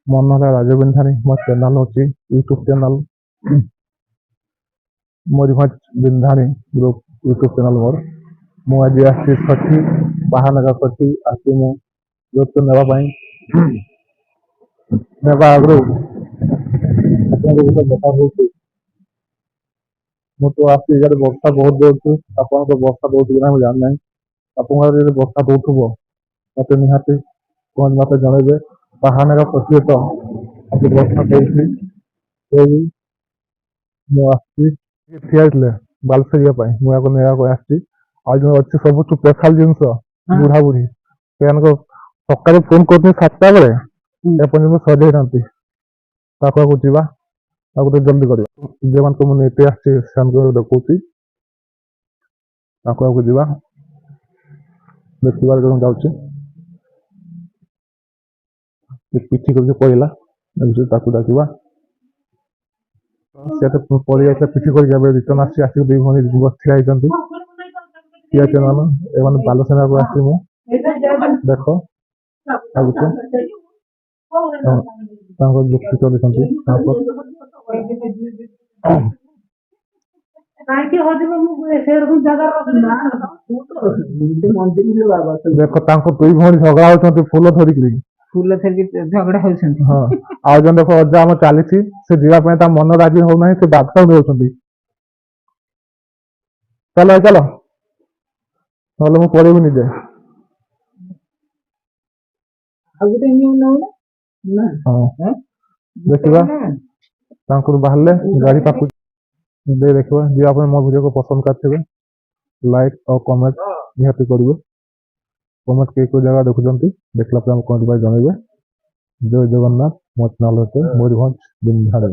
ମୋ ନାଁ ହେଲା ରାଜୁ ବିନ୍ଧାଣି। ମୋ ଚ୍ୟାନେଲ ହଉଛି ୟୁଟ୍ୟୁବ ଚ୍ୟାନେଲ ମୟୂରଭଞ୍ଜ ବିନ୍ଧାଣି ଗ୍ରୁପ ୟୁଟ୍ୟୁବ ଚ୍ୟାନେଲ ମୋର। ମୁଁ ଆଜି ଆସିଛି ସଠି ବାହାନଗା ସଠି ଆସି ମୁଁ ଯୌତୁକ ନେବା ପାଇଁ ନେବା ଆଗରୁ ଆପଣଙ୍କୁ ଗୋଟେ କଥା ହଉଛି। ମୁଁ ତ ଆସିଛି ଇଆଡ଼େ ବର୍ଷା ବହୁତ ଦଉଛି। ଆପଣଙ୍କ ବର୍ଷା ଦଉଛି କି ନାହିଁ ମୁଁ ଜାଣିନାହିଁ। ଆପଣଙ୍କର ଯଦି ବର୍ଷା ଦଉଥିବ ମତେ ନିହାତି କଣ ମତେ ଜଣେଇବେ। ବାହାନଗା ସଠି ତ ଆଜି ବର୍ଷା ଦଉଛି। ସେଇ ମୁଁ ଆସିଛି ଠିଆ ହେଇଥିଲେ ବାଲ ଫେରିବା ପାଇଁ ମୁଁ ୟାକୁ ନେବାକୁ ଆସିଛି। ଆଉ ଯୋଉ ଅଛି ସବୁଠୁ ସ୍ପେଶାଲ ଜିନିଷ ବୁଢା ବୁଢୀ ସେମାନଙ୍କ ସକାଳେ ଫୋନ କରୁଛନ୍ତି 7ଟା ବେଳେ ଏପର୍ଯ୍ୟନ୍ତ ସଜେଇନାହାନ୍ତି। ତାକୁ ଆଗକୁ ଯିବା ତାକୁ ଟିକେ ଜଲ୍ଦି କରିବା। ଯେଉଁମାନଙ୍କୁ ମୁଁ ନେଇକି ଆସିଛି ସେମାନଙ୍କୁ ଦେଖଉଛି। ତାକୁ ଆଗକୁ ଯିବା ଦେଖିବାର ଜଣ ଯାଉଛି ପିଠି କରିକି ପଳେଇଲା ତାକୁ ଡାକିବା। ସେ ତ ପଳେଇ ଯାଇଥିଲା ପିଠି କରିକି ଏବେ ରିଟର୍ନ ଆସିଛି। ଆସିକି 2 ଭଉଣୀ ଠିଆ ହେଇଛନ୍ତି। ଠିଆ ହେଇଛନ୍ତି ମାନେ ଏମାନେ ବାଲସେନାକୁ ଆସିଛି। ମୁଁ ଦେଖ ଆଗୁଛି ତାଙ୍କ ଯୁକ୍ତି ଚଲେଇଛନ୍ତି। ଦେଖ ତାଙ୍କ 2 ଭଉଣୀ ଝଗଡା ହଉଛନ୍ତି ଫୁଲ ଧରିକିରି। ଫୁଲ ଧରିକି ଝଗଡା ହଉଛନ୍ତି। ହଁ ଆଉ ଜଣେ ଦେଖ ଅଜା ଆମ ଚାଲିଛି ସେ ଯିବା ପାଇଁ ତା ମନ ରାଜି ହଉନାହିଁ। ସେ ବାଧ୍ୟ ହଉଛନ୍ତି। ଚାଲ ଚାଲ ନହେଲେ ମୁଁ ପଳେଇବି ନିଜେ। ଆଉ ଗୋଟେ ନଉନା ହଁ ଦେଖିବା ତାଙ୍କର ବାହାରିଲେ ଗାଡି ପାଖକୁ ଦେଖିବା। ଯିଏ ଆପଣ ମୋ ଭିଡ଼ିଓକୁ ପସନ୍ଦ କରିଥିବେ ଲାଇକ୍ ଆଉ କମେଣ୍ଟ ନିହାତି କରିବେ। କମେଣ୍ଟ କିଏ କୋଉ ଜାଗା ଦେଖୁଛନ୍ତି ଦେଖିଲା ପରେ ଆମକୁ କମେଣ୍ଟ ପାଇଁ ଜଣେଇବେ। ଜୟ ଜଗନ୍ନାଥ। ମୋ ଚ୍ୟାନେଲ ହଉଛି ମୟୂରଭଞ୍ଜ ବିନ୍ଧାଣି।